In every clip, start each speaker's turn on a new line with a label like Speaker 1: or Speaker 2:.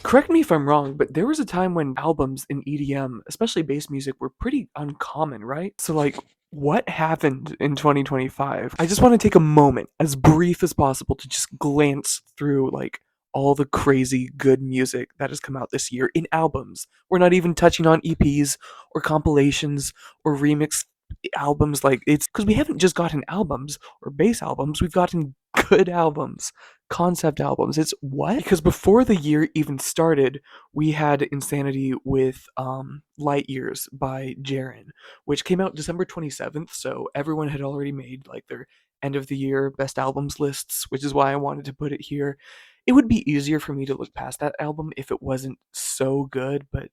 Speaker 1: Correct me if I'm wrong, but there was a time when albums in EDM, especially bass music, were pretty uncommon, right? So, like, what happened in 2025? I just want to take a moment, as brief as possible, to just glance through, like, all the crazy good music that has come out this year in albums. We're not even touching on EPs or compilations or remix albums. Like, it's because we haven't just gotten albums or bass albums, we've gotten good albums, concept albums. It's what? Because before the year even started, we had Insanity with Light Years by Jaron, which came out December 27th, so everyone had already made like their end of the year best albums lists, which is why I wanted to put it here. It would be easier for me to look past that album if it wasn't so good, but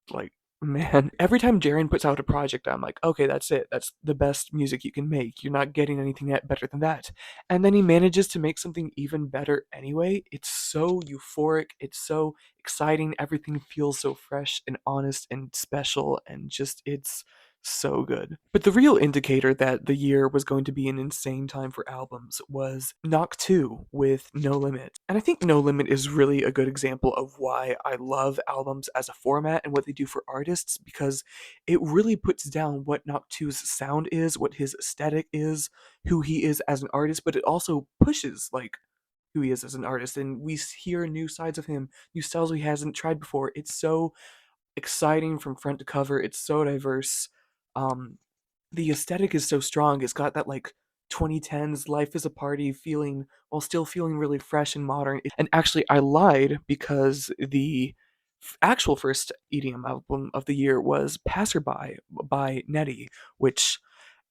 Speaker 1: like, man, every time Jaron puts out a project, I'm like, okay, that's it. That's the best music you can make. You're not getting anything yet better than that. And then he manages to make something even better anyway. It's so euphoric. It's so exciting. Everything feels so fresh and honest and special, and just, it's so good. But the real indicator that the year was going to be an insane time for albums was Knock 2 with No Limit. And I think No Limit is really a good example of why I love albums as a format and what they do for artists, because it really puts down what Knock 2's sound is, what his aesthetic is, who he is as an artist, but it also pushes like who he is as an artist, and we hear new sides of him, new styles he hasn't tried before. It's so exciting from front to cover. It's so diverse. Um, the aesthetic is so strong. It's got that like 2010s life is a party feeling while still feeling really fresh and modern. And actually, I lied, because the actual first EDM album of the year was Passerby by Neddie, which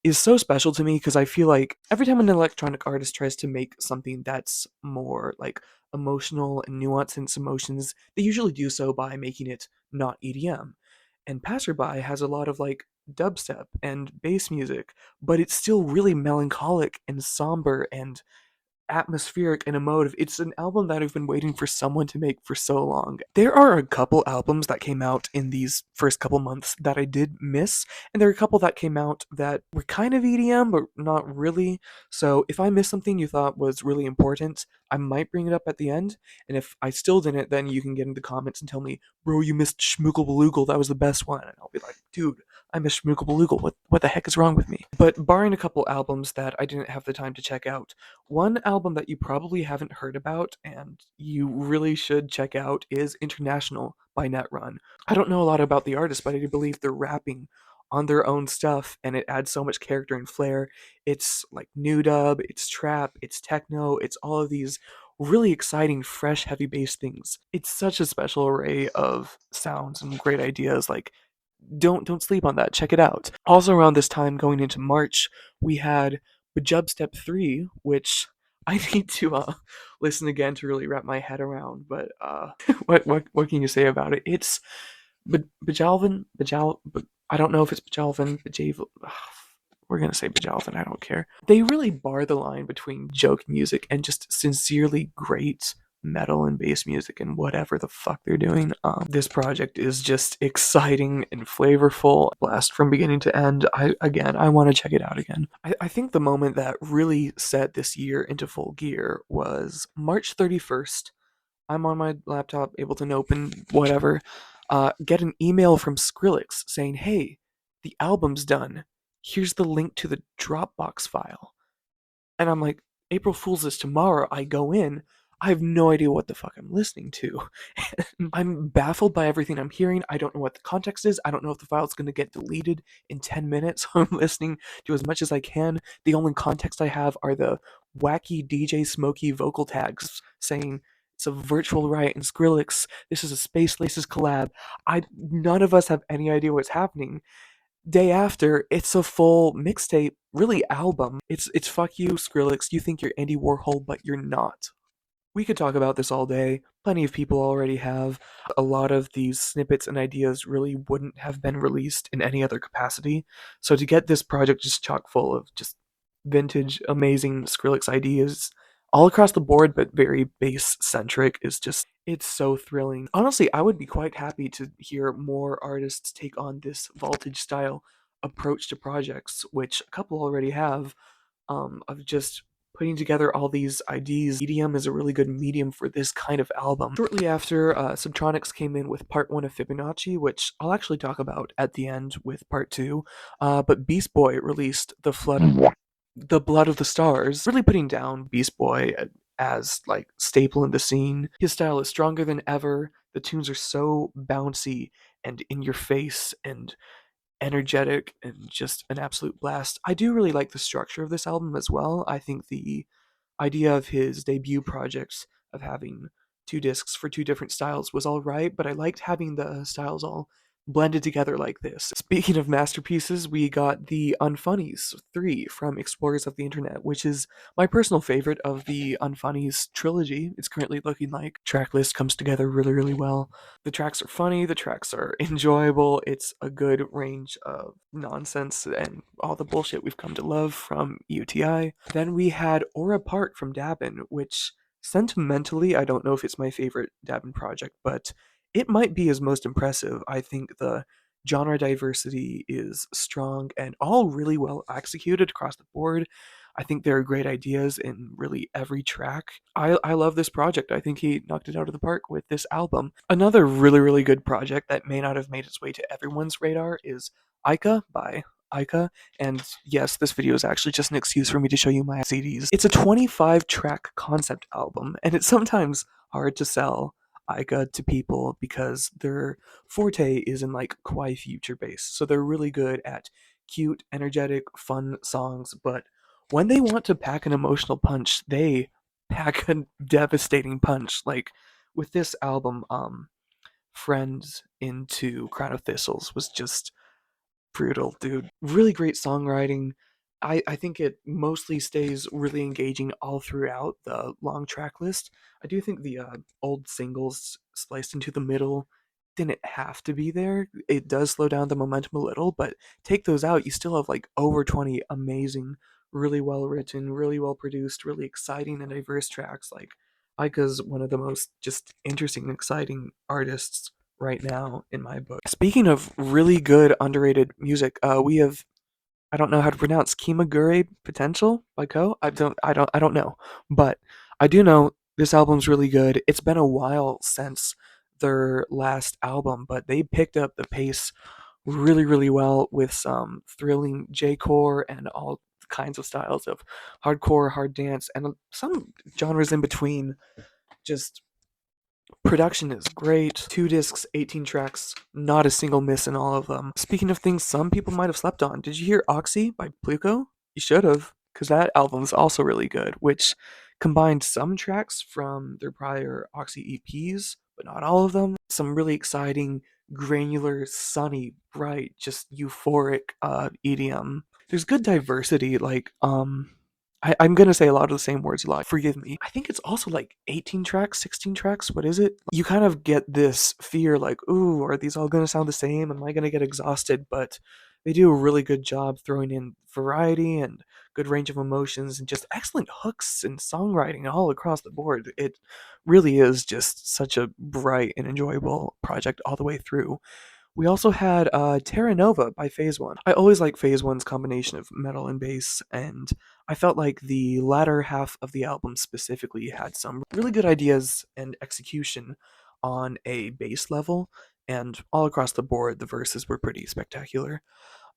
Speaker 1: is so special to me because I feel like every time an electronic artist tries to make something that's more like emotional and nuanced in its emotions, they usually do so by making it not EDM. And Passerby has a lot of like dubstep and bass music, but it's still really melancholic and somber and atmospheric and emotive. It's an album that I've been waiting for someone to make for so long. There are a couple albums that came out in these first couple months that I did miss, and there are a couple that came out that were kind of EDM, but not really. So if I missed something you thought was really important, I might bring it up at the end. And if I still didn't, then you can get in the comments and tell me, bro, you missed Schmoogle Baloogle, that was the best one. And I'll be like, dude, I miss Schmoogle Baloogle. What the heck is wrong with me? But barring a couple albums that I didn't have the time to check out, one album that you probably haven't heard about and you really should check out is International by Netrun. I don't know a lot about the artist, but I do believe they're rapping on their own stuff, and it adds so much character and flair. It's like new dub, it's trap, it's techno, it's all of these really exciting, fresh, heavy bass things. It's such a special array of sounds and great ideas. Like, don't sleep on that. Check it out. Also around this time, going into March, we had BEJUBSTEP 3, which I need to listen again to really wrap my head around. But what can you say about it? It's Bejalvin, I don't know if it's Bejalvin. We're gonna say Bejalvin. I don't care. They really bar the line between joke music and just sincerely great metal and bass music and whatever the fuck they're doing. This project is just exciting and flavorful, blast from beginning to end. I want to check it out again. I think the moment that really set this year into full gear was March 31st. I'm on my laptop, able to open whatever. Get an email from Skrillex saying, "Hey, the album's done. Here's the link to the Dropbox file." And I'm like, April Fool's is tomorrow. I go in. I have no idea what the fuck I'm listening to. I'm baffled by everything I'm hearing. I don't know what the context is. I don't know if the file's going to get deleted in 10 minutes. So I'm listening to as much as I can. The only context I have are the wacky DJ Smokey vocal tags saying it's a virtual riot and Skrillex. This is a Space Laces collab. None of us have any idea what's happening. Day after, it's a full mixtape, really album. It's fuck you, Skrillex. You think you're Andy Warhol, but you're not. We could talk about this all day. Plenty of people already have. A lot of these snippets and ideas really wouldn't have been released in any other capacity. So to get this project just chock full of just vintage, amazing Skrillex ideas all across the board, but very bass centric, is just, it's so thrilling. Honestly, I would be quite happy to hear more artists take on this voltage style approach to projects, which a couple already have, of just putting together all these ideas. EDM is a really good medium for this kind of album. Shortly after, Subtronics came in with part 1 of Fibonacci, which I'll actually talk about at the end with part 2. But Beast Boy released The Blood of the Stars, really putting down Beast Boy as like staple in the scene. His style is stronger than ever. The tunes are so bouncy and in your face and energetic and just an absolute blast. I do really like the structure of this album as well. I think the idea of his debut projects of having two discs for two different styles was all right, but I liked having the styles all blended together like this. Speaking of masterpieces, we got the Unfunnies 3 from Explorers of the Internet, which is my personal favorite of the Unfunnies trilogy. It's currently looking like track list comes together really, really well. The tracks are funny, the tracks are enjoyable, it's a good range of nonsense and all the bullshit we've come to love from UTI. Then we had Aura Park from Dabin, which sentimentally, I don't know if it's my favorite Dabin project, but it might be his most impressive. I think the genre diversity is strong and all really well executed across the board. I think there are great ideas in really every track. I love this project. I think he knocked it out of the park with this album. Another really, really good project that may not have made its way to everyone's radar is Aika by Aika. And yes, this video is actually just an excuse for me to show you my CDs. It's a 25 track concept album, and it's sometimes hard to sell Aika to people because their forte is in like kawaii future bass. So they're really good at cute, energetic, fun songs, but when they want to pack an emotional punch, they pack a devastating punch. Like with this album, Friends into Crown of Thistles was just brutal, dude. Really great songwriting. I think it mostly stays really engaging all throughout the long track list. I do think the old singles spliced into the middle didn't have to be there. It does slow down the momentum a little, but take those out, you still have like over 20 amazing, really well written, really well produced, really exciting and diverse tracks. Like Aika's one of the most just interesting and exciting artists right now in my book. Speaking of really good underrated music, we have I don't know how to pronounce KIMAGURE Potential by Ko. I don't know, but I do know this album's really good. It's been a while since their last album, but they picked up the pace really, really well with some thrilling J-core and all kinds of styles of hardcore, hard dance, and some genres in between. Just production is great. 2 discs, 18 tracks, not a single miss in all of them. Speaking of things some people might have slept on, did you hear Oxy by Puko? You should have, because that album's also really good, which combined some tracks from their prior Oxy EPs, but not all of them. Some really exciting, granular, sunny, bright, just euphoric EDM. There's good diversity, like I'm gonna say a lot of the same words a lot. Forgive me. I think it's also like 18 tracks, 16 tracks. What is it? You kind of get this fear, like, ooh, are these all gonna sound the same? Am I gonna get exhausted? But they do a really good job throwing in variety and good range of emotions and just excellent hooks and songwriting all across the board. It really is just such a bright and enjoyable project all the way through. We also had TERRANOVA by PhaseOne. I always like PhaseOne's combination of metal and bass, and I felt like the latter half of the album specifically had some really good ideas and execution on a bass level, and all across the board, the verses were pretty spectacular.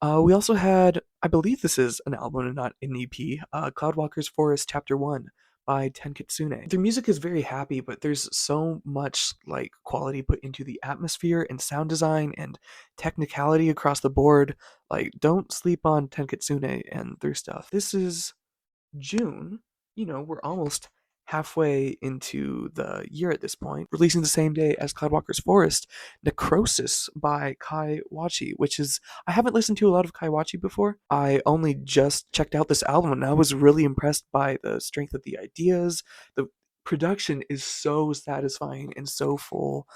Speaker 1: We also had, I believe this is an album and not an EP, Cloudwalker's Forest Chapter 1 by Tenkitsune. Their music is very happy, but there's so much like quality put into the atmosphere and sound design and technicality across the board. Like, don't sleep on Tenkitsune and their stuff. This is June. We're almost halfway into the year at this point, releasing the same day as Cloudwalker's Forest, NEKROSIS by Wachi, which is, I haven't listened to a lot of Wachi before. I only just checked out this album and I was really impressed by the strength of the ideas. The production is so satisfying and so full.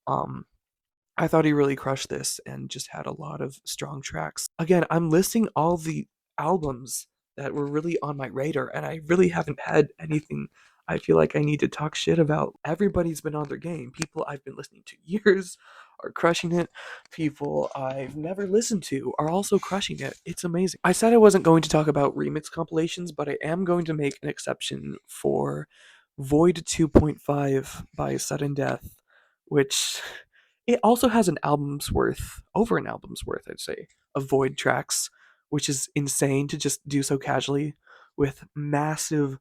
Speaker 1: I thought he really crushed this and just had a lot of strong tracks. Again, I'm listing all the albums that were really on my radar, and I really haven't had anything I feel like I need to talk shit about. Everybody's been on their game. People I've been listening to years are crushing it. People I've never listened to are also crushing it. It's amazing. I said I wasn't going to talk about remix compilations, but I am going to make an exception for Void 2.5 by Sudden Death, which it also has an album's worth, over an album's worth, I'd say, of Void tracks, which is insane to just do so casually with massive,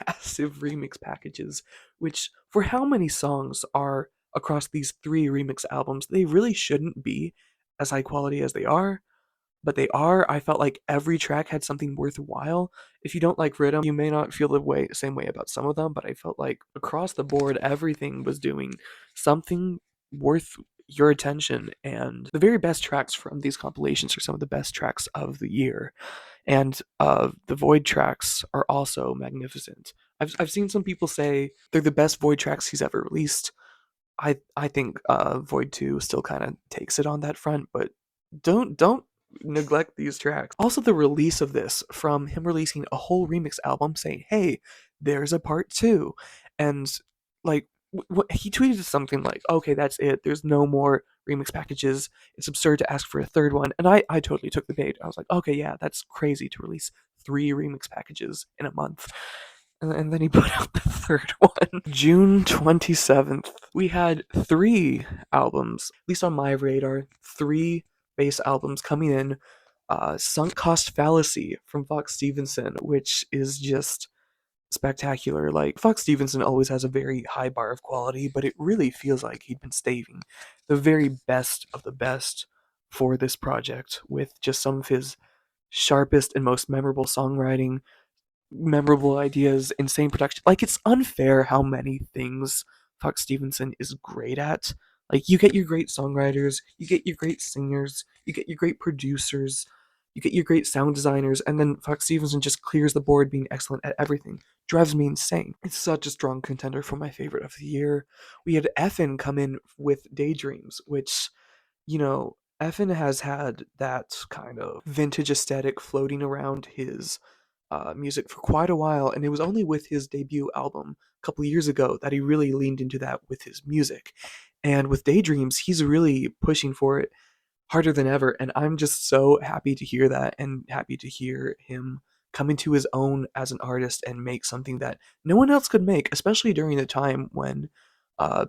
Speaker 1: massive remix packages, which for how many songs are across these three remix albums, they really shouldn't be as high quality as they are, but they are. I felt like every track had something worthwhile. If you don't like rhythm, you may not feel the same way about some of them, but I felt like across the board, everything was doing something worth your attention. And the very best tracks from these compilations are some of the best tracks of the year. And the Void tracks are also magnificent. I've seen some people say they're the best Void tracks he's ever released. I think Void 2 still kind of takes it on that front, but don't neglect these tracks. Also, the release of this, from him releasing a whole remix album saying, "Hey, there's a part 2," and like he tweeted something like, "Okay, that's it. There's no more remix packages. It's absurd to ask for a third one." And I totally took the bait. I was like, "Okay, yeah, that's crazy to release 3 remix packages in a month." And then he put out the third one. June 27th, we had 3 albums, at least on my radar, 3 bass albums coming in. Sunk Cost Fallacy from Fox Stevenson, which is just spectacular. Like, Fox Stevenson always has a very high bar of quality, but it really feels like he'd been saving the very best of the best for this project with just some of his sharpest and most memorable songwriting, memorable ideas, insane production. Like, it's unfair how many things Fox Stevenson is great at. Like, you get your great songwriters, you get your great singers, you get your great producers, you get your great sound designers, and then Fox Stevenson just clears the board being excellent at everything. Drives me insane. It's such a strong contender for my favorite of the year. We had Effin come in with Daydreams, which, Effin has had that kind of vintage aesthetic floating around his music for quite a while, and it was only with his debut album a couple years ago that he really leaned into that with his music. And with Daydreams, he's really pushing for it harder than ever, and I'm just so happy to hear that and happy to hear him come into his own as an artist and make something that no one else could make, especially during a time when uh,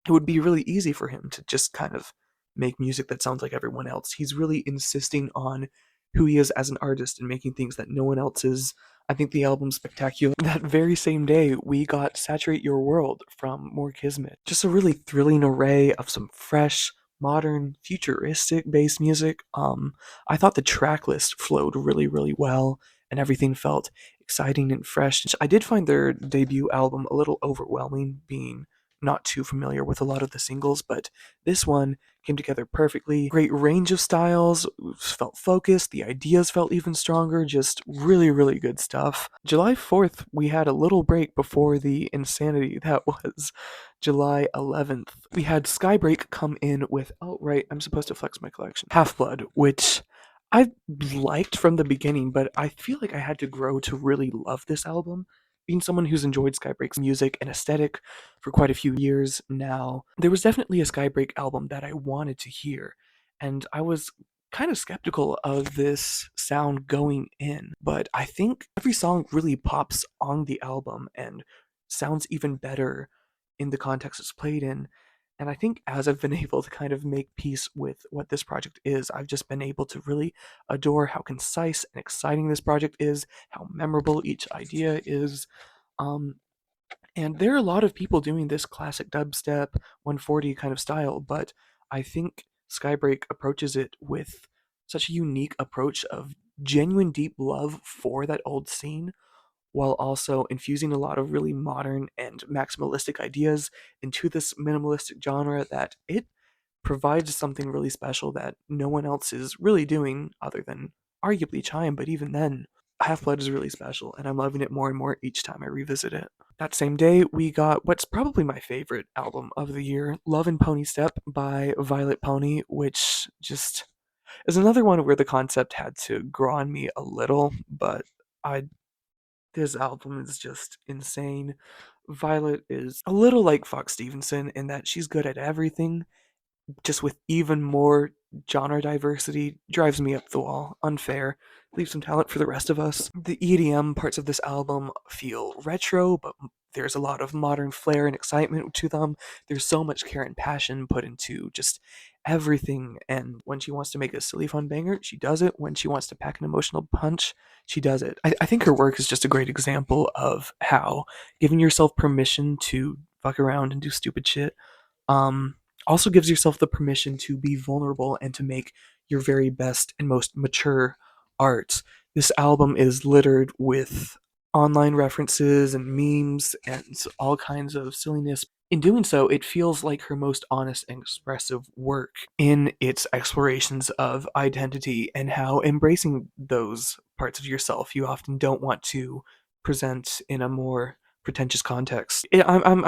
Speaker 1: it would be really easy for him to just kind of make music that sounds like everyone else. He's really insisting on who he is as an artist and making things that no one else is. I think the album's spectacular. That very same day, we got Saturate Your World from More Kismet. Just a really thrilling array of some fresh, modern, futuristic bass music. I thought the track list flowed really, really well, and everything felt exciting and fresh. I did find their debut album a little overwhelming, being not too familiar with a lot of the singles, but this one came together perfectly. Great range of styles, felt focused, the ideas felt even stronger, just really, really good stuff. July 4th, we had a little break before the insanity that was July 11th. We had Skybreak come in with, oh, right, I'm supposed to flex my collection, Half-Blood, which I liked from the beginning, but I feel like I had to grow to really love this album. Being someone who's enjoyed Skybreak's music and aesthetic for quite a few years now, there was definitely a Skybreak album that I wanted to hear, and I was kind of skeptical of this sound going in, but I think every song really pops on the album and sounds even better in the context it's played in. And I think as I've been able to kind of make peace with what this project is, I've just been able to really adore how concise and exciting this project is, how memorable each idea is. Um, and there are a lot of people doing this classic dubstep 140 kind of style, but I think Skybreak approaches it with such a unique approach of genuine deep love for that old scene, while also infusing a lot of really modern and maximalistic ideas into this minimalistic genre, that it provides something really special that no one else is really doing other than arguably Chime, but even then, Half Blood is really special, and I'm loving it more and more each time I revisit it. That same day, we got what's probably my favorite album of the year, Love and Pony Step by Violet Pony, which just is another one where the concept had to grow on me a little, but I this album is just insane. Violet is a little like Fox Stevenson in that she's good at everything, just with even more genre diversity, drives me up the wall. Unfair. Leave some talent for the rest of us. The EDM parts of this album feel retro, but there's a lot of modern flair and excitement to them. There's so much care and passion put into just everything, and when she wants to make a silly fun banger, she does it. When she wants to pack an emotional punch, she does it. I think her work is just a great example of how giving yourself permission to fuck around and do stupid shit um, also gives yourself the permission to be vulnerable and to make your very best and most mature art. This album is littered with online references and memes and all kinds of silliness. In doing so, it feels like her most honest and expressive work in its explorations of identity and how embracing those parts of yourself you often don't want to present in a more pretentious context. I'm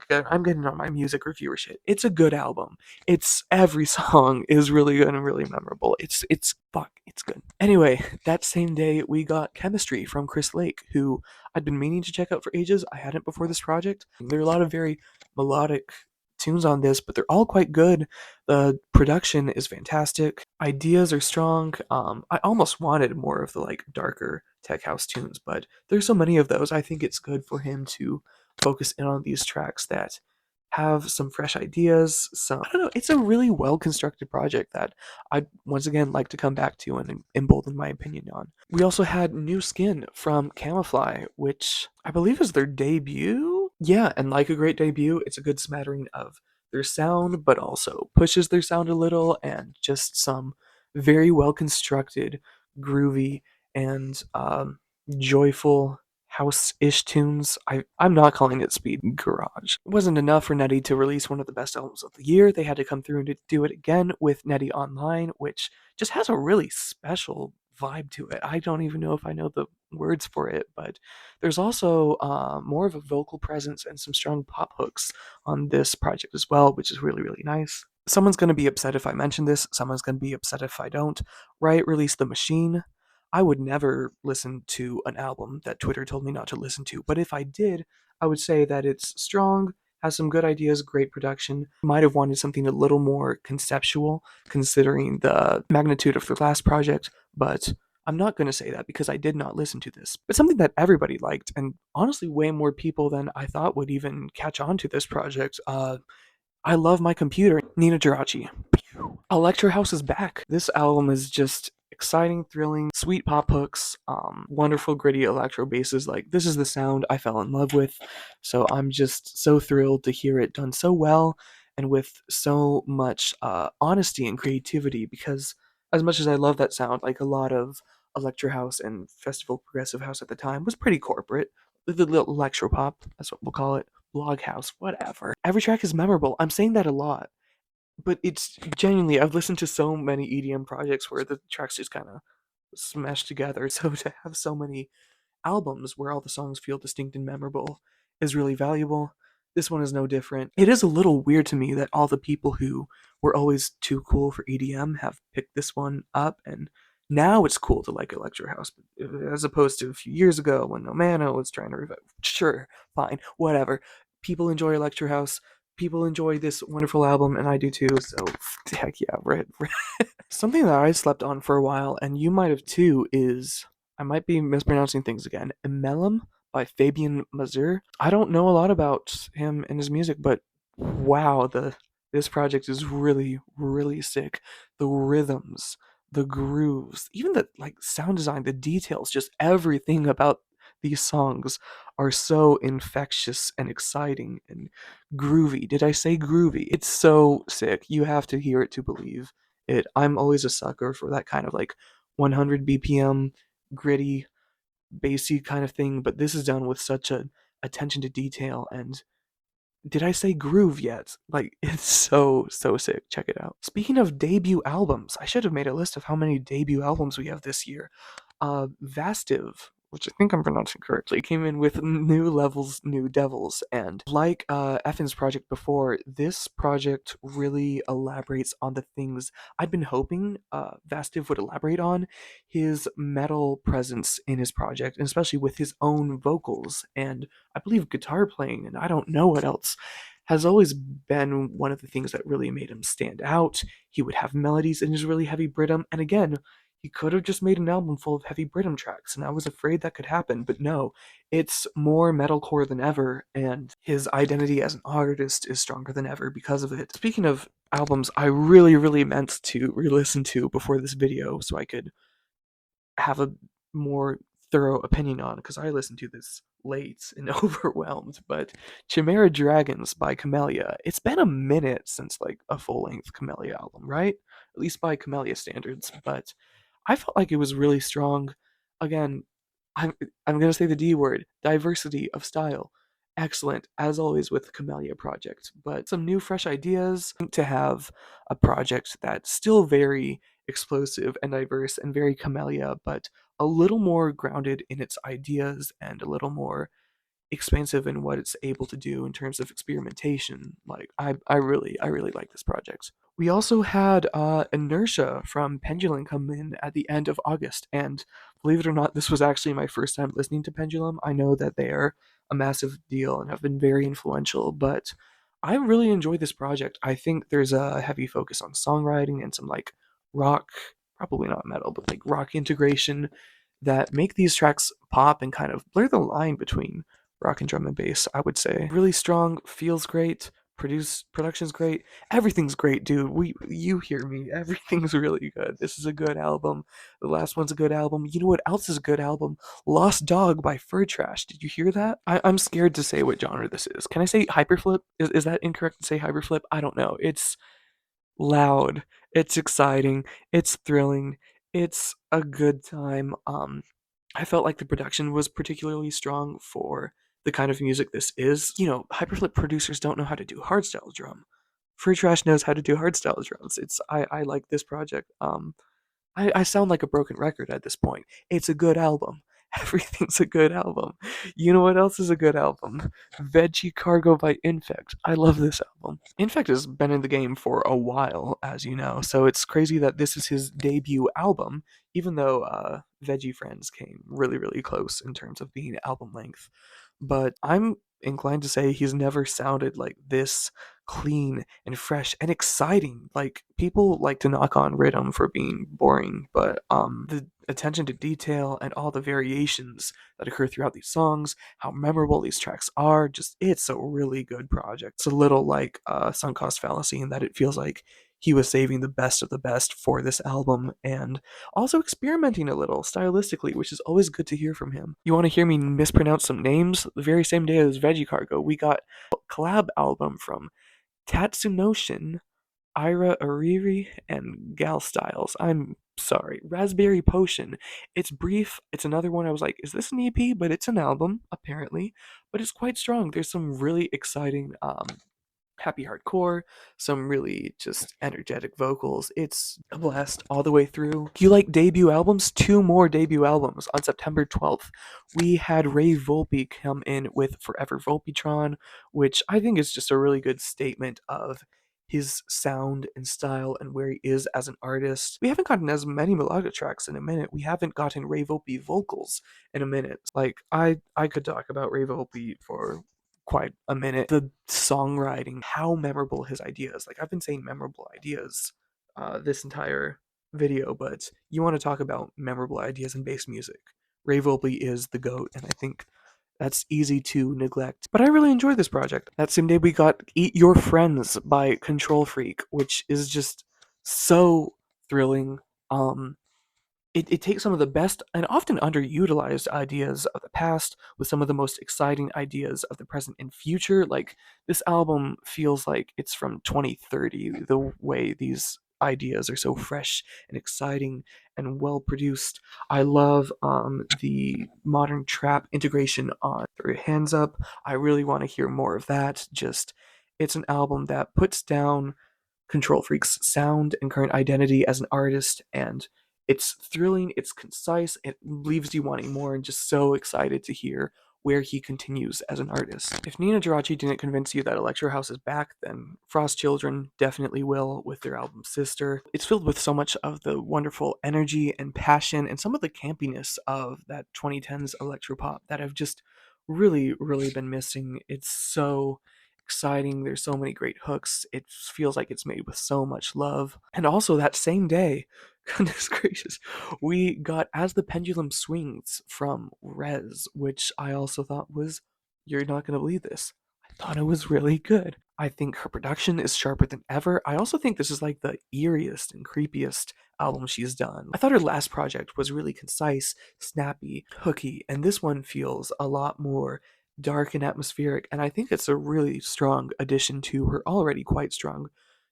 Speaker 1: getting on my music reviewer shit. It's a good album. It's every song is really good and really memorable. It's fuck. It's good. Anyway, that same day we got Chemistry from Chris Lake, who I'd been meaning to check out for ages. I hadn't before this project. There are a lot of very melodic tunes on this, but they're all quite good. The production is fantastic. Ideas are strong. I almost wanted more of the like darker tech house tunes, but there's so many of those. I think it's good for him to focus in on these tracks that have some fresh ideas. Some I don't know. It's a really well constructed project that I'd once again like to come back to and embolden my opinion on. We also had New Skin from Camoufly, which I believe is their debut. Yeah, and like a great debut, it's a good smattering of their sound, but also pushes their sound a little and just some very well constructed, groovy, and joyful house-ish tunes. I'm not calling it speed garage. It wasn't enough for Neddie to release one of the best albums of the year. They had to come through and do it again with Neddie Online, which just has a really special vibe to it. I don't even know if I know the words for it, but there's also more of a vocal presence and some strong pop hooks on this project as well, which is really, really nice. Someone's going to be upset if I mention this. Someone's going to be upset if I don't. Riot released The Machine. I would never listen to an album that Twitter told me not to listen to, but if I did, I would say that it's strong, has some good ideas, great production. Might have wanted something a little more conceptual, considering the magnitude of the last project, but I'm not going to say that because I did not listen to this. But something that everybody liked, and honestly, way more people than I thought would even catch on to this project. I Love My Computer, Nina Girachi. Electro House is back. This album is just exciting, thrilling, sweet pop hooks, wonderful gritty electro basses. Like this is the sound I fell in love with. So I'm just so thrilled to hear it done so well and with so much honesty and creativity. Because as much as I love that sound, like a lot of electro house and festival progressive house at the time was pretty corporate. The little electro pop, that's what we'll call it. Blog house, whatever. Every track is memorable. I'm saying that a lot, but it's genuinely I've listened to so many EDM projects where the tracks just kind of smash together. So to have so many albums where all the songs feel distinct and memorable is really valuable. This one is no different. It is a little weird to me that all the people who were always too cool for EDM have picked this one up, and now it's cool to like electro house, as opposed to a few years ago when No Mano was trying to revive. Sure, fine, whatever. People enjoy electro house. People enjoy this wonderful album, and I do too. So heck yeah, right. Something that I slept on for a while, and you might have too, is I might be mispronouncing things again. Emelum by Fabian Mazur. I don't know a lot about him and his music, but wow, the this project is really, really sick. The rhythms, the grooves, even the like sound design, the details, just everything about these songs are so infectious and exciting and groovy. Did I say groovy? It's so sick. You have to hear it to believe it. I'm always a sucker for that kind of like 100 BPM gritty bassy kind of thing, but this is done with such a attention to detail. And did I say groove yet? Like it's so sick. Check it out. Speaking of debut albums, I should have made a list of how many debut albums we have this year. Vastiv, which I think I'm pronouncing correctly, came in with New Levels, New Devils, and like Effen's project before, this project really elaborates on the things I'd been hoping Vastiv would elaborate on, his metal presence in his project, and especially with his own vocals and I believe guitar playing, and I don't know what else has always been one of the things that really made him stand out. He would have melodies in his really heavy Britum, and again, he could have just made an album full of heavy Britum tracks, and I was afraid that could happen, but no, it's more metalcore than ever, and his identity as an artist is stronger than ever because of it. Speaking of albums I really, really meant to re-listen to before this video so I could have a more thorough opinion on, because I listened to this late and overwhelmed, but Chimera Dragons by Camellia. It's been a minute since like a full-length Camellia album, right? At least by Camellia standards, but I felt like it was really strong. Again, I'm I'm gonna say the D word, diversity of style. Excellent, as always with the Camellia project, but some new fresh ideas to have a project that's still very explosive and diverse and very Camellia, but a little more grounded in its ideas and a little more expansive in what it's able to do in terms of experimentation. Like I really like this project. We also had Inertia from Pendulum come in at the end of August, and believe it or not, this was actually my first time listening to Pendulum. I know that they are a massive deal and have been very influential, but I really enjoy this project. I think there's a heavy focus on songwriting and some like rock, probably not metal, but like rock integration that make these tracks pop and kind of blur the line between rock and drum and bass, I would say. Really strong, feels great, production's great, everything's great, dude. You hear me. Everything's really good. This is a good album. The last one's a good album. You know what else is a good album? Lost Dog by Fur Trash. Did you hear that? I'm scared to say what genre this is. Can I say hyperflip? Is that incorrect to say hyperflip? I don't know. It's loud. It's exciting. It's thrilling. It's a good time. I felt like the production was particularly strong for the kind of music this is. You know, hyperflip producers don't know how to do hardstyle drum. Free Trash knows how to do hardstyle drums. I like this project. I sound like a broken record at this point. It's a good album. Everything's a good album. You know what else is a good album? Veggie Cargo by Infect. I love this album. Infect has been in the game for a while, as you know, so it's crazy that this is his debut album, even though Veggie Friends came really, really close in terms of being album length. But I'm inclined to say he's never sounded like this clean and fresh and exciting. Like people like to knock on Rhythm for being boring, but the attention to detail and all the variations that occur throughout these songs, how memorable these tracks are, just it's a really good project. It's a little like Sunk Cost Fallacy in that it feels like he was saving the best of the best for this album and also experimenting a little stylistically, which is always good to hear from him. You want to hear me mispronounce some names? The very same day as Veggie Cargo, we got a collab album from Tatsunoshin, Ira Ariri, and Gal Styles. I'm sorry. Raspberry Potion. It's brief. It's another one I was like, is this an EP? But it's an album, apparently. But it's quite strong. There's some really exciting happy hardcore, some really just energetic vocals. It's a blast all the way through. Do you like debut albums? Two more debut albums. On September 12th, we had Ray Volpe come in with Forever Volpetron, which I think is just a really good statement of his sound and style and where he is as an artist. We haven't gotten as many melodic tracks in a minute. We haven't gotten Ray Volpe vocals in a minute. Like I could talk about Ray Volpe for quite a minute. The songwriting, how memorable his ideas. Like I've been saying memorable ideas this entire video, but you want to talk about memorable ideas in bass music. Ray Volpe is the GOAT, and I think that's easy to neglect. But I really enjoyed this project. That same day we got Eat Your Friends by Control Freak, which is just so thrilling. It takes some of the best and often underutilized ideas of the past with some of the most exciting ideas of the present and future. Like, this album feels like it's from 2030, the way these ideas are so fresh and exciting and well produced. I love the modern trap integration on Throw Your Hands Up. I really want to hear more of that. Just, it's an album that puts down Control Freak's sound and current identity as an artist, and it's thrilling, it's concise, it leaves you wanting more and just so excited to hear where he continues as an artist. If Nina Jirachi didn't convince you that Electro House is back, then Frost Children definitely will with their album Sister. It's filled with so much of the wonderful energy and passion and some of the campiness of that 2010s electropop that I've just really, really been missing. It's so exciting. There's so many great hooks. It feels like it's made with so much love. And also that same day, goodness gracious, we got As the Pendulum Swings from Rez, which I also thought was, you're not going to believe this, I thought it was really good. I think her production is sharper than ever. I also think this is like the eeriest and creepiest album she's done. I thought her last project was really concise, snappy, hooky, and this one feels a lot more dark and atmospheric, and I think it's a really strong addition to her already quite strong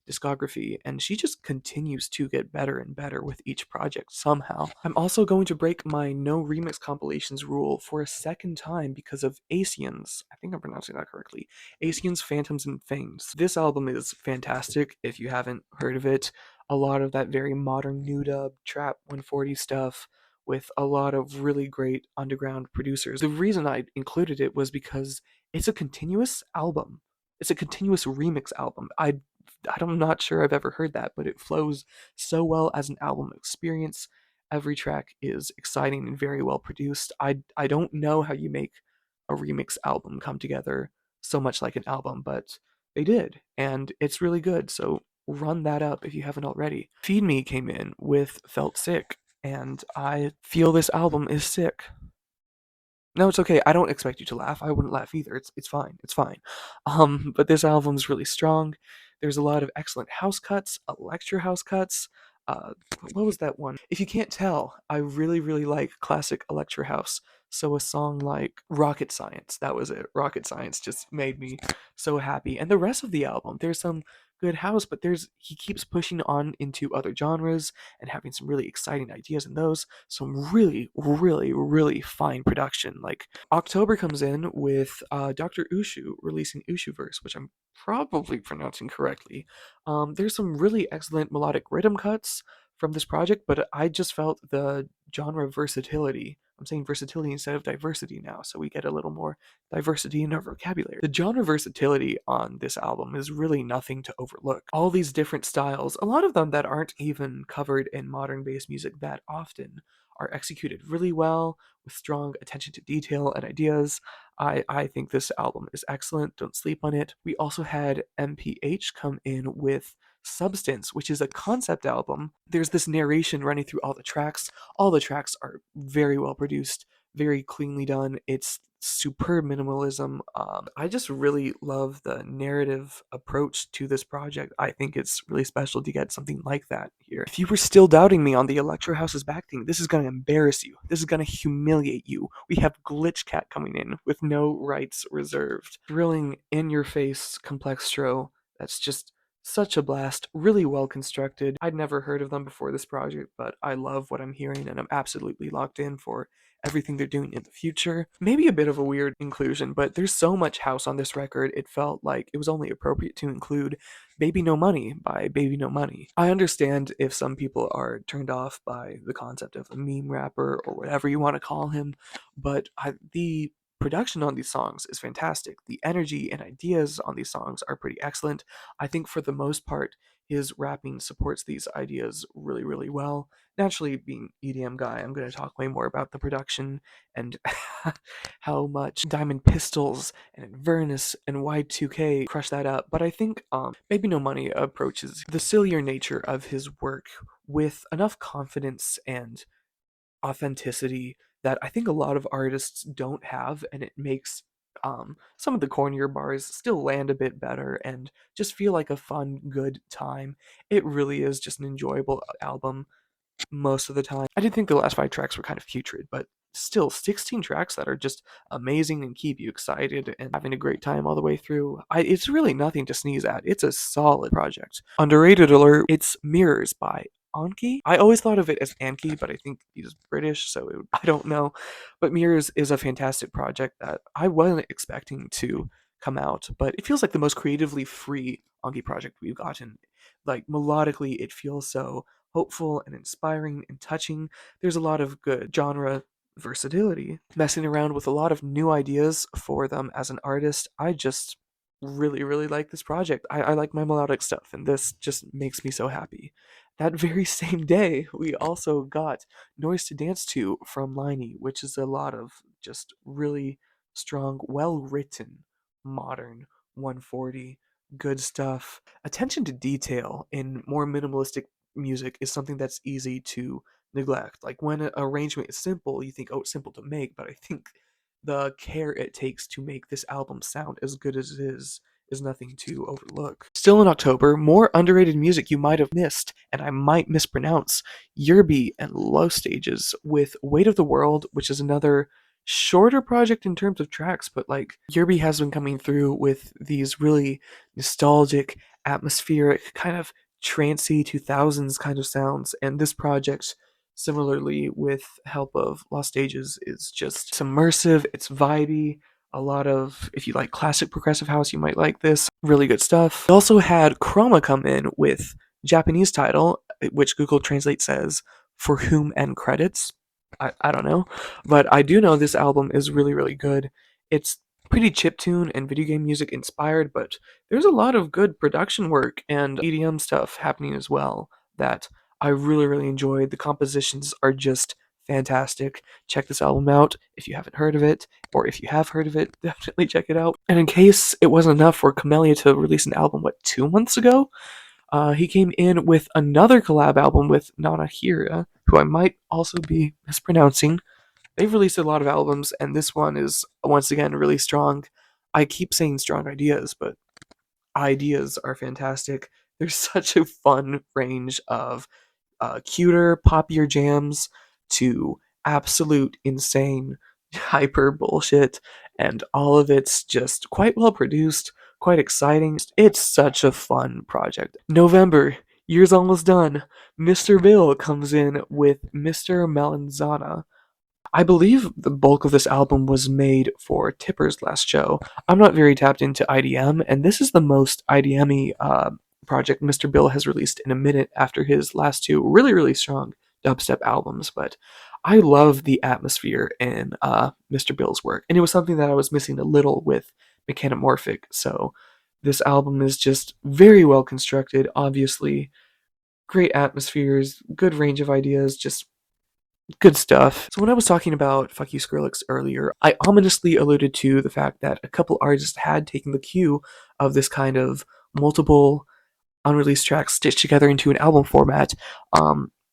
Speaker 1: discography, and she just continues to get better and better with each project somehow. I'm also going to break my no remix compilations rule for a second time because of Asians. I think I'm pronouncing that correctly. Asians, Phantoms, and Things. This album is fantastic if you haven't heard of it. A lot of that very modern new dub, trap 140 stuff with a lot of really great underground producers. The reason I included it was because it's a continuous album. It's a continuous remix album. I'm not sure I've ever heard that, but it flows so well as an album experience. Every track is exciting and very well produced. I don't know how you make a remix album come together so much like an album, but they did, and it's really good. So run that up if you haven't already. Feed Me came in with Felt Sick, and I feel this album is sick. No, it's okay. I don't expect you to laugh. I wouldn't laugh either. It's fine. It's fine. But this album's really strong. There's a lot of excellent house cuts, electro house cuts. Uh, what was that one? If you can't tell, I really, really like classic electro house. So a song like Rocket Science, that was it. Rocket Science just made me so happy. And the rest of the album, there's some good house, but he keeps pushing on into other genres and having some really exciting ideas in those. Some really, really, really fine production. Like October comes in with Dr. Ushu releasing Ushuverse, which I'm probably pronouncing correctly. There's some really excellent melodic rhythm cuts from this project, but I just felt the genre versatility. I'm saying versatility instead of diversity now, so we get a little more diversity in our vocabulary. The genre versatility on this album is really nothing to overlook. All these different styles, a lot of them that aren't even covered in modern bass music that often, are executed really well with strong attention to detail and ideas. I think this album is excellent. Don't sleep on it. We also had MPH come in with Substance, which is a concept album. There's this narration running through all the tracks. All the tracks are very well produced, very cleanly done. It's superb minimalism. I just really love the narrative approach to this project. I think it's really special to get something like that here. If you were still doubting me on the Electro House is Back thing, this is going to embarrass you. This is going to humiliate you. We have Glitch Cat coming in with no rights reserved. Thrilling, in your face, complextro. That's just such a blast, really well constructed. I'd never heard of them before this project, but I love what I'm hearing and I'm absolutely locked in for everything they're doing in the future. Maybe a bit of a weird inclusion, but there's so much house on this record, it felt like it was only appropriate to include Baby No Money by Baby No Money. I understand if some people are turned off by the concept of a meme rapper or whatever you want to call him, but the production on these songs is fantastic. The energy and ideas on these songs are pretty excellent. I think for the most part, his rapping supports these ideas really, really well. Naturally, being EDM guy, I'm going to talk way more about the production and how much Diamond Pistols and Inverness and Y2K crush that up. But I think Baby No Money approaches the sillier nature of his work with enough confidence and authenticity that I think a lot of artists don't have, and it makes some of the cornier bars still land a bit better and just feel like a fun, good time. It really is just an enjoyable album most of the time. I did think the last 5 tracks were kind of putrid, but still 16 tracks that are just amazing and keep you excited and having a great time all the way through. It's really nothing to sneeze at. It's a solid project. Underrated alert, it's Mirrors by Anki. I always thought of it as Anki, but I think he's British, so I don't know. But Mirrors is a fantastic project that I wasn't expecting to come out, but it feels like the most creatively free Anki project we've gotten. Like melodically, it feels so hopeful and inspiring and touching. There's a lot of good genre versatility, messing around with a lot of new ideas for them as an artist. I just really, really like this project. I like my melodic stuff, and this just makes me so happy. That very same day, we also got Noise to Dance to from Liney, which is a lot of just really strong, well written, modern, 140. Good stuff. Attention to detail in more minimalistic music is something that's easy to neglect. Like when an arrangement is simple, you think, oh, it's simple to make, but I think the care it takes to make this album sound as good as it is nothing to overlook. Still in October, more underrated music you might have missed, and I might mispronounce, Yerby and Low Stages with Weight of the World, which is another shorter project in terms of tracks, but like Yerby has been coming through with these really nostalgic, atmospheric, kind of trancy 2000s kind of sounds, and this project similarly with help of Lost Stages is just it's immersive, it's vibey, a lot of if you like classic progressive house you might like this, really good stuff. We also had Chroma come in with Japanese title, which Google Translate says for whom end credits. I don't know, but I do know this album is really really good. It's pretty chiptune and video game music inspired, but there's a lot of good production work and EDM stuff happening as well that I really, really enjoyed. The compositions are just fantastic. Check this album out if you haven't heard of it, or if you have heard of it, definitely check it out. And in case it wasn't enough for Camellia to release an album, 2 months ago? He came in with another collab album with Nanahira, who I might also be mispronouncing. They've released a lot of albums, and this one is once again really strong. I keep saying strong ideas, but ideas are fantastic. There's such a fun range of cuter, poppier jams to absolute insane hyper bullshit, and all of it's just quite well produced, quite exciting. It's such a fun project. November, year's almost done. Mr. Bill comes in with Mr. Melanzana. I believe the bulk of this album was made for Tipper's last show. I'm not very tapped into IDM, and this is the most IDM-y project Mr. Bill has released in a minute after his last two really, really strong dubstep albums. But I love the atmosphere in Mr. Bill's work, and it was something that I was missing a little with Mechanomorphic. So this album is just very well constructed, obviously. Great atmospheres, good range of ideas, just good stuff. So when I was talking about Fuck You Skrillex earlier, I ominously alluded to the fact that a couple artists had taken the cue of this kind of multiple unreleased tracks stitched together into an album format.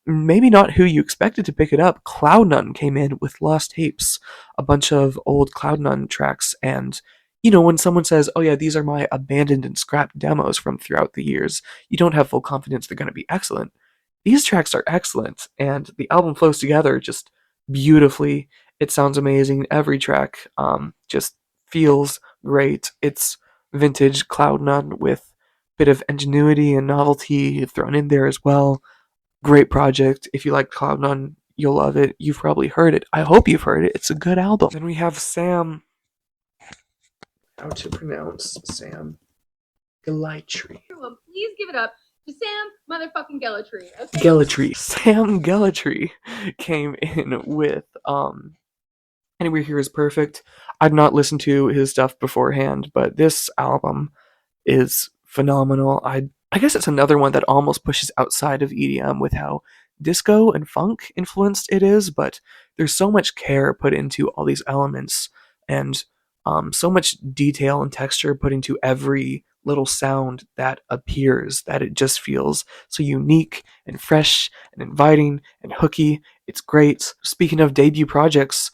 Speaker 1: Maybe not who you expected to pick it up. Cloud9 came in with Lost Tapes, a bunch of old Cloud9 tracks, and when someone says, oh yeah, these are my abandoned and scrapped demos from throughout the years, you don't have full confidence they're going to be excellent. These tracks are excellent, and the album flows together just beautifully. It sounds amazing. Every track just feels great. It's vintage Cloud9 with a bit of ingenuity and novelty thrown in there as well. Great project. If you like Cloud9, you'll love it. You've probably heard it. I hope you've heard it. It's a good album. Then we have Sam. How to pronounce Sam? Gellatry.
Speaker 2: Everyone, please give it up to Sam motherfucking Gellatry. Okay?
Speaker 1: Gellatry. Sam Gellatry came in with Anywhere Here Is Perfect. I'd not listened to his stuff beforehand, but this album is phenomenal. I guess it's another one that almost pushes outside of EDM with how disco and funk influenced it is, but there's so much care put into all these elements and so much detail and texture put into every little sound that appears that it just feels so unique and fresh and inviting and hooky. It's great. Speaking of debut projects,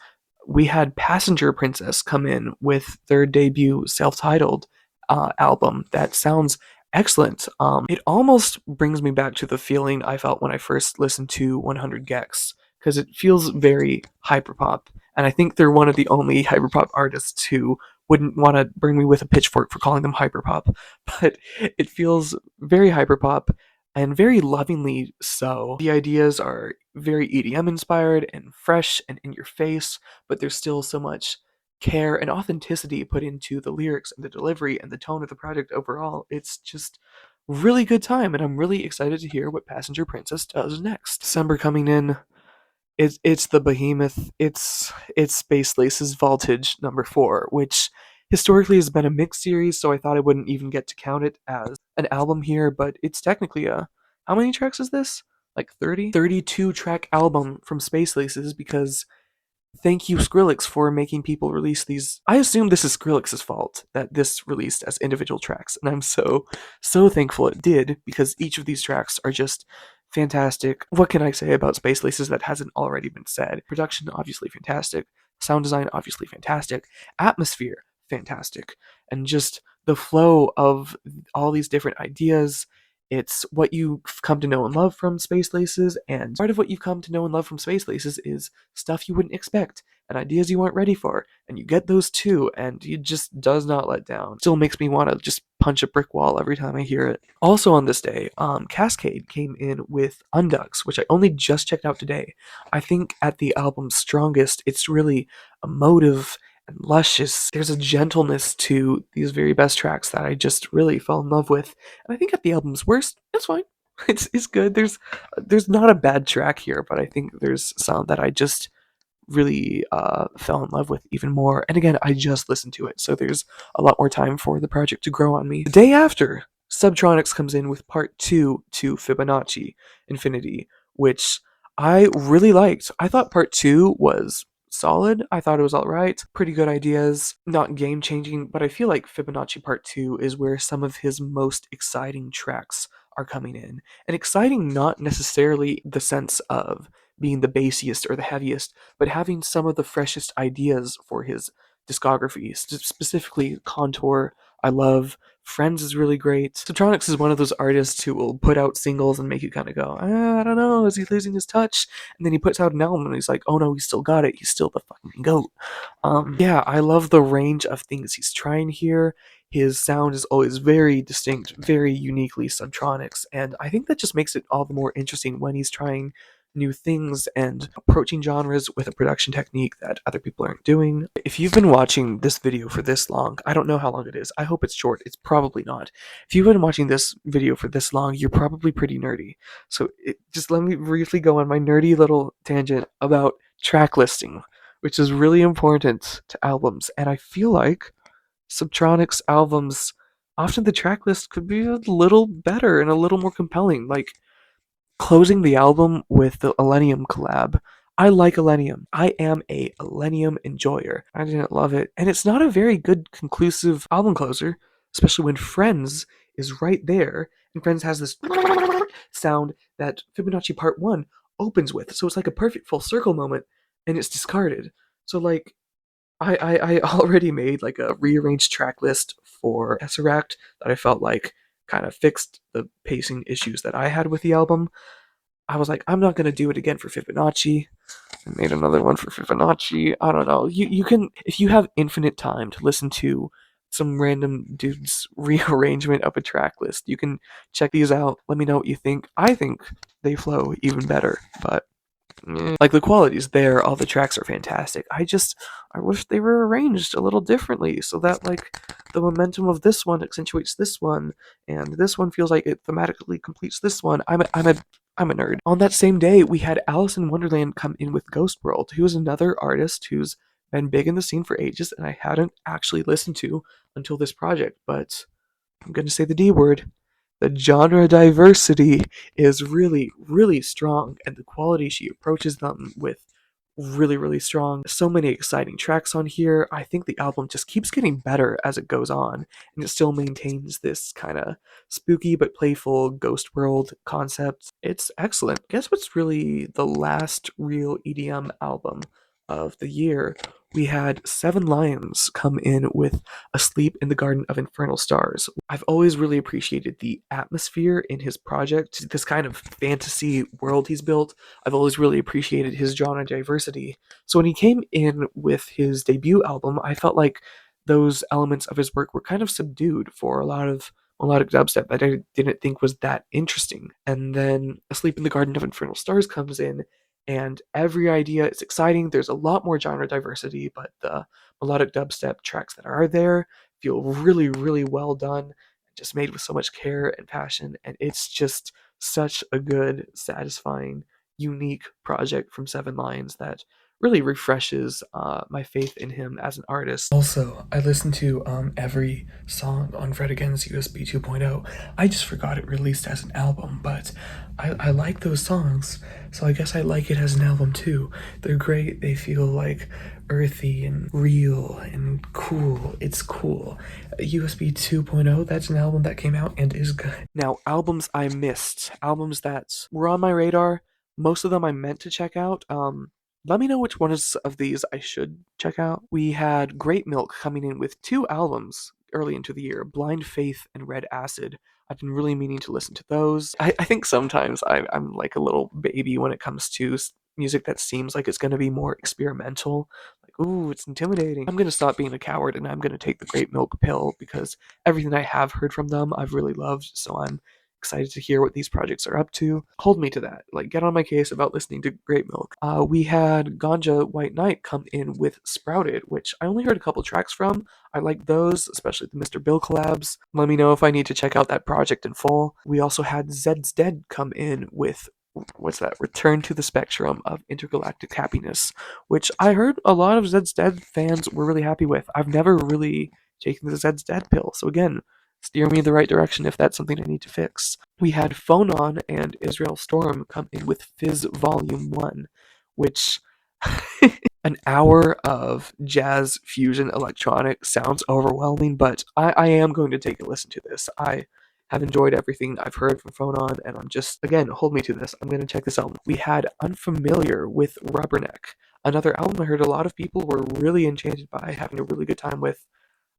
Speaker 1: we had Passenger Princess come in with their debut self-titled album that sounds excellent. It almost brings me back to the feeling I felt when I first listened to 100 gecs, because it feels very hyperpop, and I think they're one of the only hyperpop artists who wouldn't want to bring me with a pitchfork for calling them hyperpop, but it feels very hyperpop and very lovingly so. The ideas are very EDM inspired and fresh and in your face, but there's still so much care and authenticity put into the lyrics and the delivery and the tone of the project overall. It's just really good time, and I'm really excited to hear what Passenger Princess does next. December coming in. It's the behemoth. It's Space Lace's Voltage #4, which historically has been a mixed series, so I thought I wouldn't even get to count it as an album here, but it's technically a how many tracks is this? Like 30? 32 track album from Space Laces, because Thank you, Skrillex, for making people release these. I assume this is Skrillex's fault that this released as individual tracks, and I'm so thankful it did, because each of these tracks are just fantastic. What can I say about Space Laces that hasn't already been said? Production, obviously fantastic. Sound design, obviously fantastic. Atmosphere, fantastic. And just the flow of all these different ideas. It's what you've come to know and love from Space Laces, and part of what you've come to know and love from Space Laces is stuff you wouldn't expect and ideas you weren't ready for, and you get those too, and it just does not let down. Still makes me want to just punch a brick wall every time I hear it. Also on this day, Cascade came in with Undux, which I only just checked out today. I think at the album's strongest, it's really emotive and luscious. There's a gentleness to these very best tracks that I just really fell in love with. And I think at the album's worst, it's fine. It's good. There's not a bad track here, but I think there's some that I just really fell in love with even more. And again, I just listened to it, so there's a lot more time for the project to grow on me. The day after, Subtronics comes in with part 2 to Fibonacci Infinity, which I really liked. I thought part 2 was solid. I thought it was alright. Pretty good ideas. Not game changing, but I feel like Fibonacci part 2 is where some of his most exciting tracks are coming in. And exciting not necessarily the sense of being the bassiest or the heaviest, but having some of the freshest ideas for his discography, specifically Contour. I love Friends is really great. Subtronics is one of those artists who will put out singles and make you kind of go, I don't know, is he losing his touch? And then he puts out an album and he's like, oh no, he's still got it. He's still the fucking goat. Yeah, I love the range of things he's trying here. His sound is always very distinct, very uniquely Subtronics, and I think that just makes it all the more interesting when he's trying new things and approaching genres with a production technique that other people aren't doing. If you've been watching this video for this long, I don't know how long it is. I hope it's short. It's probably not. If you've been watching this video for this long, you're probably pretty nerdy. So just let me briefly go on my nerdy little tangent about track listing, which is really important to albums. And I feel like Subtronics albums, often the track list could be a little better and a little more compelling. Like, closing the album with the Illenium collab. I like Illenium. I am a Illenium enjoyer. I didn't love it. And it's not a very good conclusive album closer, especially when Friends is right there. And Friends has this sound that Fibonacci Part 1 opens with. So it's like a perfect full circle moment, and it's discarded. So, like, I already made like a rearranged track list for Tesseract that I felt like kind of fixed the pacing issues that I had with the album. I was like, I'm not gonna do it again for Fibonacci. I made another one for Fibonacci. I don't know. You can, if you have infinite time to listen to some random dude's rearrangement of a track list, you can check these out. Let me know what you think. I think they flow even better, but like the quality's there, all the tracks are fantastic. I wish they were arranged a little differently so that like the momentum of this one accentuates this one, and this one feels like it thematically completes this one. I'm a nerd. On that same day, we had Alice in Wonderland come in with Ghost World, who is another artist who's been big in the scene for ages, and I hadn't actually listened to until this project. But I'm gonna say the D word. The genre diversity is really, really strong, and the quality she approaches them with really, really strong. So many exciting tracks on here. I think the album just keeps getting better as it goes on, and it still maintains this kind of spooky but playful ghost world concept. It's excellent. Guess what's really the last real EDM album of the year? We had Seven Lions come in with Asleep in the Garden of Infernal Stars. I've always really appreciated the atmosphere in his project, this kind of fantasy world he's built. I've always really appreciated his genre diversity. So when he came in with his debut album, I felt like those elements of his work were kind of subdued for a lot of melodic dubstep that I didn't think was that interesting. And then Asleep in the Garden of Infernal Stars comes in, and every idea is exciting. There's a lot more genre diversity, but the melodic dubstep tracks that are there feel really, really well done, just made with so much care and passion. And it's just such a good, satisfying, unique project from Seven Lions that really refreshes my faith in him as an artist. Also, I listened to every song on Fred Again's USB 2.0. I just forgot it released as an album, but I like those songs, so I guess I like it as an album too. They're great. They feel like earthy and real and cool. It's cool. USB 2.0, that's an album that came out and is good. Now, albums I missed, albums that were on my radar, most of them I meant to check out. Let me know which ones of these I should check out. We had Great Milk coming in with 2 albums early into the year, Blind Faith and Red Acid. I've been really meaning to listen to those. I think sometimes I'm like a little baby when it comes to music that seems like it's going to be more experimental. Like, ooh, it's intimidating. I'm going to stop being a coward and I'm going to take the Great Milk pill because everything I have heard from them I've really loved, so I'm excited to hear what these projects are up to. Hold me to that. Like, get on my case about listening to Great Milk. We had Ganja White Knight come in with Sprouted, which I only heard a couple tracks from. I like those, especially the Mr. Bill collabs. Let me know if I need to check out that project in full. We also had Zed's Dead come in with what's that? Return to the Spectrum of Intergalactic Happiness, which I heard a lot of Zed's Dead fans were really happy with. I've never really taken the Zed's Dead pill, so again, steer me in the right direction if that's something I need to fix. We had Phonon and Israel Storm come in with Fizz Volume 1, which an hour of jazz fusion electronic sounds overwhelming, but I am going to take a listen to this. I have enjoyed everything I've heard from Phonon, and I'm just, again, hold me to this. I'm going to check this out. We had Unfamiliar with Rubberneck, another album I heard a lot of people were really enchanted by, having a really good time with.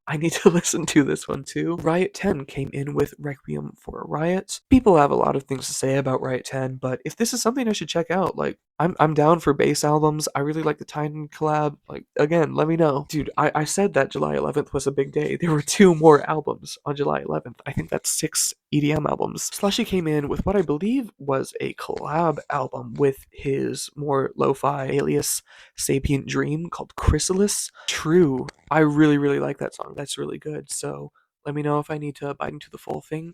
Speaker 1: I need to listen to this one too. Riot 10 came in with Requiem for a Riot. People have a lot of things to say about Riot 10, but if this is something I should check out, like, I'm down for bass albums. I really like the Titan collab. Like, again, let me know. Dude, I said that July 11th was a big day. There were 2 more albums on July 11th. I think that's 6 EDM albums. Slushy came in with what I believe was a collab album with his more lo-fi alias Sapient Dream called Chrysalis. True. I really, really like that song. That's really good. So let me know if I need to bite into the full thing.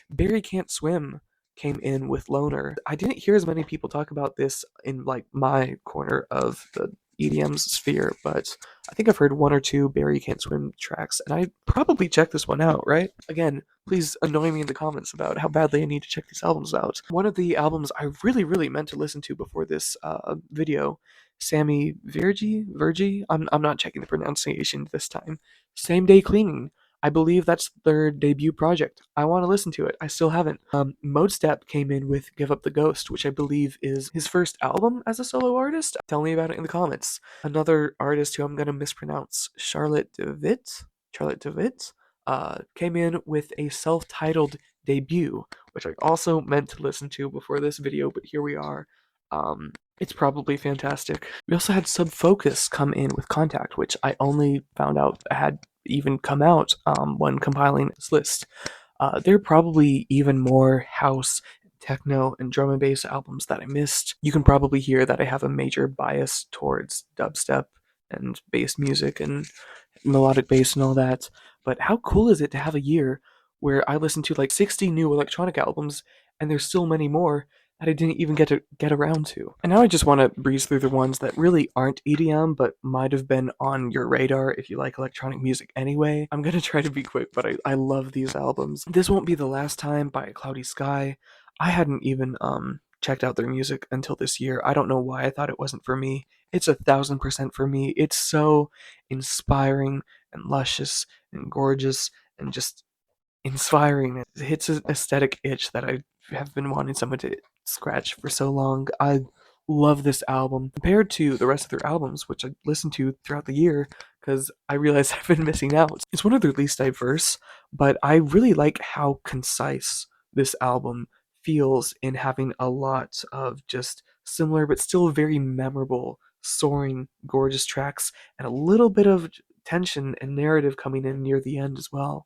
Speaker 1: Barry Can't Swim came in with Loner. I didn't hear as many people talk about this in like my corner of the EDM sphere, but I think I've heard 1 or 2 Barry Can't Swim tracks, and I probably check this one out, right? Again, please annoy me in the comments about how badly I need to check these albums out. One of the albums I really, really meant to listen to before this video, Sammy Virgi. I'm not checking the pronunciation this time. Same Day Cleaning. I believe that's their debut project. I want to listen to it. I still haven't. ModeStep came in with Give Up the Ghost, which I believe is his first album as a solo artist. Tell me about it in the comments. Another artist who I'm going to mispronounce, Charlotte DeWitt, came in with a self-titled debut, which I also meant to listen to before this video, but here we are. It's probably fantastic. We also had Subfocus come in with Contact, which I only found out had even come out when compiling this list. There are probably even more house, techno, and drum and bass albums that I missed. You can probably hear that I have a major bias towards dubstep and bass music and melodic bass and all that. But how cool is it to have a year where I listen to like 60 new electronic albums and there's still many more that I didn't even get around to. And now I just want to breeze through the ones that really aren't EDM, but might have been on your radar if you like electronic music anyway. I'm gonna try to be quick, but I love these albums. This Won't Be the Last Time by Cloudy Sky. I hadn't even checked out their music until this year. I don't know why I thought it wasn't for me. It's 1,000% for me. It's so inspiring and luscious and gorgeous and just inspiring. It hits an aesthetic itch that I have been wanting someone to scratch for so long. I love this album compared to the rest of their albums, which I listened to throughout the year because I realized I've been missing out. It's one of their least diverse, but I really like how concise this album feels in having a lot of just similar but still very memorable, soaring, gorgeous tracks and a little bit of tension and narrative coming in near the end as well.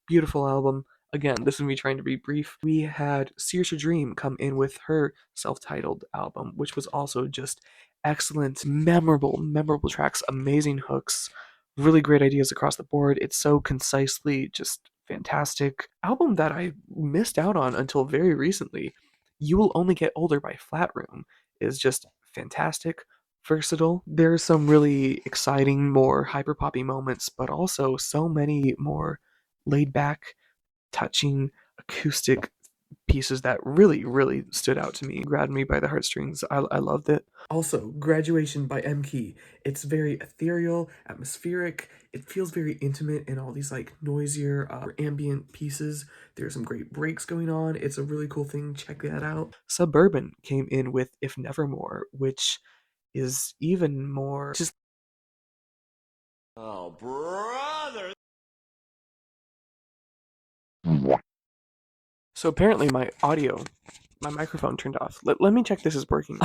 Speaker 1: Beautiful album. Again, this is me trying to be brief. We had Saoirse Dream come in with her self-titled album, which was also just excellent, memorable tracks, amazing hooks, really great ideas across the board. It's so concisely just fantastic. Album that I missed out on until very recently, You Will Only Get Older by Flat Room, is just fantastic, versatile. There are some really exciting, more hyper poppy moments, but also so many more laid back, touching, acoustic pieces that really, really stood out to me, grabbed me by the heartstrings. I loved it. Also, Graduation by M. Key. It's very ethereal, atmospheric. It feels very intimate in all these like noisier, ambient pieces. There's some great breaks going on. It's a really cool thing. Check that out. Suburban came in with If Nevermore, which is even more just.
Speaker 3: Oh, brother!
Speaker 1: So apparently my microphone turned off. Let me check this is working.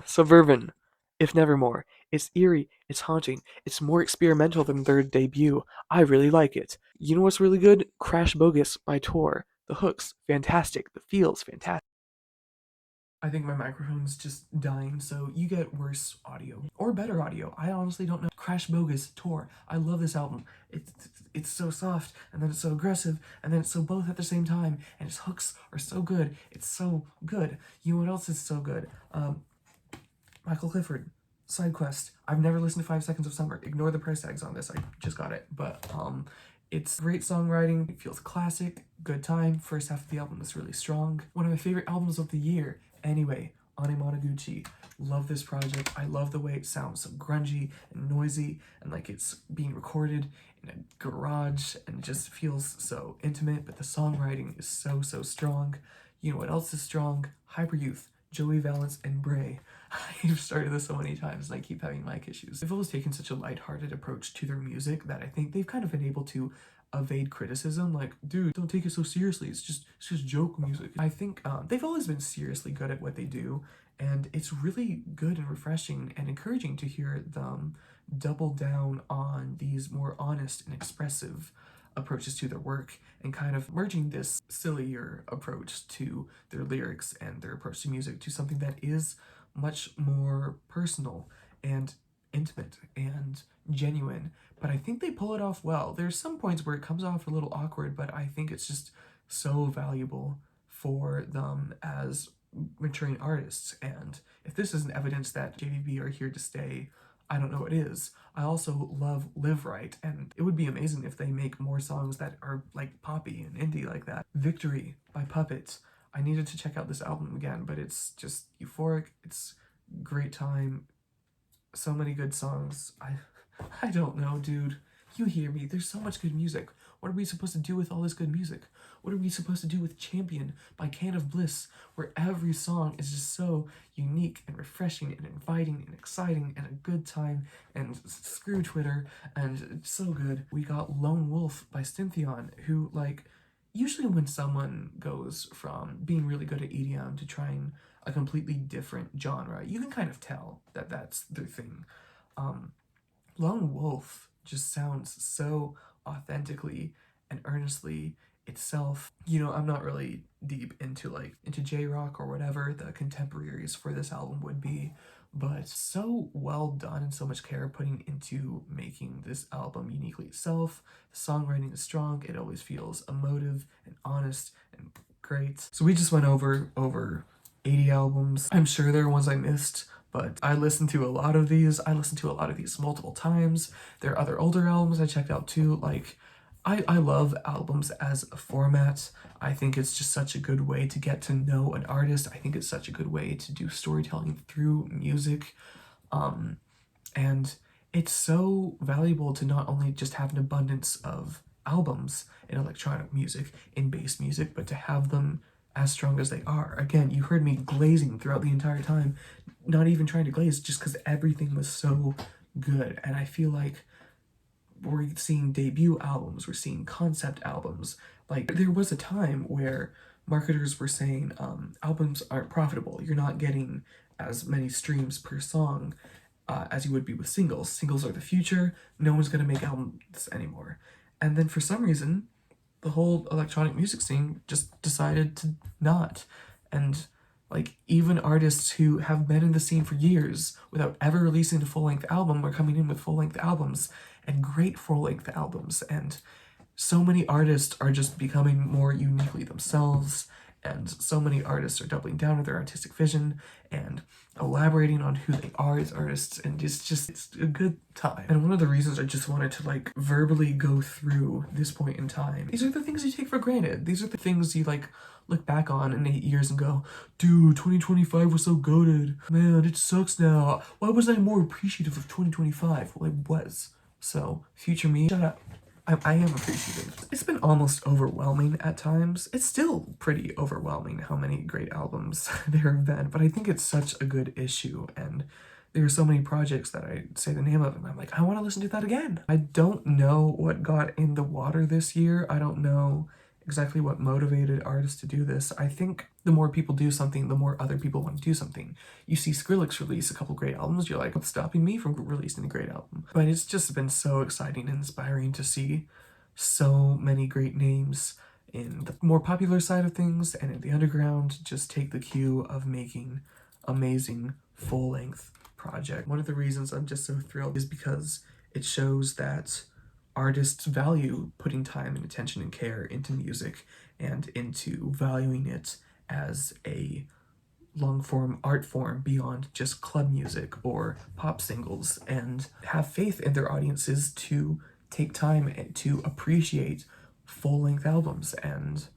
Speaker 1: Suburban, If Nevermore. It's eerie, it's haunting, it's more experimental than their debut. I really like it. You know what's really good? Crash Bogus by Tor. The hooks, fantastic. The feels, fantastic. I think my microphone's just dying, so you get worse audio or better audio. I honestly don't know. Crash Bogus Tour. I love this album. It's so soft, and then it's so aggressive, and then it's so both at the same time. And its hooks are so good. It's so good. You know what else is so good? Michael Clifford. Side Quest. I've never listened to 5 Seconds of Summer. Ignore the price tags on this. I just got it, but it's great songwriting. It feels classic. Good time. First half of the album is really strong. One of my favorite albums of the year. Anyway, Animonoguchi. Love this project. I love the way it sounds so grungy and noisy and like it's being recorded in a garage and it just feels so intimate, but the songwriting is so, so strong. You know what else is strong? Hyperyouth, Joey Valence, and Bray. I've started this so many times and I keep having mic issues. They've always taken such a lighthearted approach to their music that I think they've kind of been able to evade criticism. Like, dude, don't take it so seriously. It's just joke music. I think they've always been seriously good at what they do, and it's really good and refreshing and encouraging to hear them double down on these more honest and expressive approaches to their work and kind of merging this sillier approach to their lyrics and their approach to music to something that is much more personal and intimate and genuine. But I think they pull it off well. There's some points where it comes off a little awkward, but I think it's just so valuable for them as maturing artists. And if this isn't evidence that JVB are here to stay, I don't know what is. I also love Live Right, and it would be amazing if they make more songs that are like poppy and indie like that. Victory by Puppets. I needed to check out this album again, but it's just euphoric. It's great time. So many good songs. I don't know, dude. You hear me. There's so much good music. What are we supposed to do with all this good music? What are we supposed to do with Champion by Can of Bliss, where every song is just so unique and refreshing and inviting and exciting and a good time, and screw Twitter, and it's so good. We got Lone Wolf by Syntheon, who, like, usually when someone goes from being really good at EDM to trying a completely different genre, you can kind of tell that that's their thing. Lone Wolf just sounds so authentically and earnestly itself. You know, I'm not really deep into J-rock or whatever the contemporaries for this album would be, but so well done and so much care putting into making this album uniquely itself. The songwriting is strong. It always feels emotive and honest and great. So we just went over 80 albums. I'm sure there are ones I missed, but I listened to a lot of these. I listened to a lot of these multiple times. There are other older albums I checked out too. Like, I love albums as a format. I think it's just such a good way to get to know an artist. I think it's such a good way to do storytelling through music. And it's so valuable to not only just have an abundance of albums in electronic music, in bass music, but to have them as strong as they are. Again, you heard me glazing throughout the entire time, not even trying to glaze, just because everything was so good. And I feel like we're seeing debut albums, we're seeing concept albums. Like, there was a time where marketers were saying albums aren't profitable. You're not getting as many streams per song as you would be with singles. Singles are the future. No one's going to make albums anymore. And then for some reason, the whole electronic music scene just decided to not. And like, even artists who have been in the scene for years without ever releasing a full-length album are coming in with full-length albums, and great full-length albums. And so many artists are just becoming more uniquely themselves and so many artists are doubling down on their artistic vision and elaborating on who they are as artists, and it's a good time. And one of the reasons I just wanted to like verbally go through this point in time, these are the things you take for granted. These are the things you like look back on in 8 years and go, dude, 2025 was so goated. Man, it sucks now. Why wasn't I more appreciative of 2025? Well, I was. So, future me, shut up. I am appreciative. It's been almost overwhelming at times. It's still pretty overwhelming how many great albums there have been, but I think it's such a good issue, and there are so many projects that I say the name of and I'm like, I want to listen to that again. I don't know what got in the water this year. I don't know exactly what motivated artists to do this. I think the more people do something, the more other people want to do something. You see Skrillex release a couple great albums, you're like, what's stopping me from releasing a great album? But it's just been so exciting and inspiring to see so many great names in the more popular side of things and in the underground just take the cue of making amazing full-length project. One of the reasons I'm just so thrilled is because it shows that artists value putting time and attention and care into music and into valuing it as a long-form art form beyond just club music or pop singles, and have faith in their audiences to take time to appreciate full-length albums. And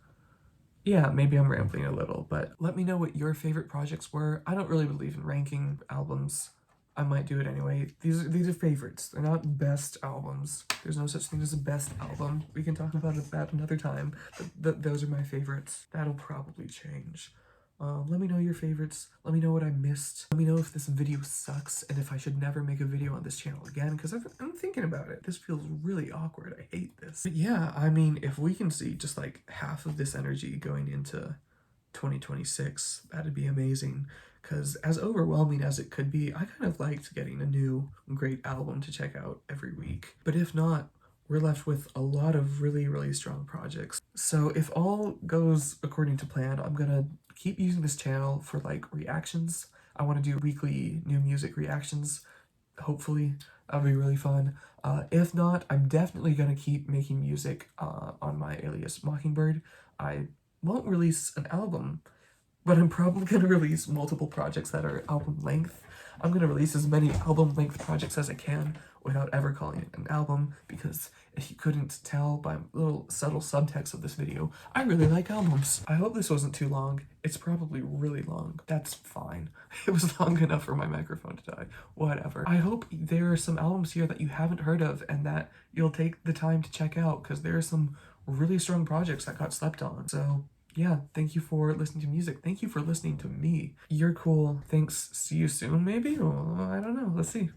Speaker 1: yeah, maybe I'm rambling a little, but let me know what your favorite projects were. I don't really believe in ranking albums. I might do it anyway. These are favorites. They're not best albums. There's no such thing as a best album. We can talk about that another time, but those are my favorites. That'll probably change. Let me know your favorites. Let me know what I missed. Let me know if this video sucks and if I should never make a video on this channel again, because I'm thinking about it. This feels really awkward. I hate this. But yeah, I mean, if we can see just like half of this energy going into 2026, that'd be amazing. Because as overwhelming as it could be, I kind of liked getting a new great album to check out every week. But if not, we're left with a lot of really, really strong projects. So if all goes according to plan, I'm gonna keep using this channel for like reactions. I want to do weekly new music reactions, hopefully. That'll be really fun. If not, I'm definitely gonna keep making music on my alias Mockingbird. I won't release an album, but I'm probably going to release multiple projects that are album length. I'm going to release as many album length projects as I can without ever calling it an album, because if you couldn't tell by little subtle subtext of this video, I really like albums. I hope this wasn't too long. It's probably really long. That's fine. It was long enough for my microphone to die. Whatever. I hope there are some albums here that you haven't heard of and that you'll take the time to check out, because there are some really strong projects that got slept on. So yeah, thank you for listening to music. Thank you for listening to me. You're cool. Thanks. See you soon, maybe? Oh, I don't know. Let's see.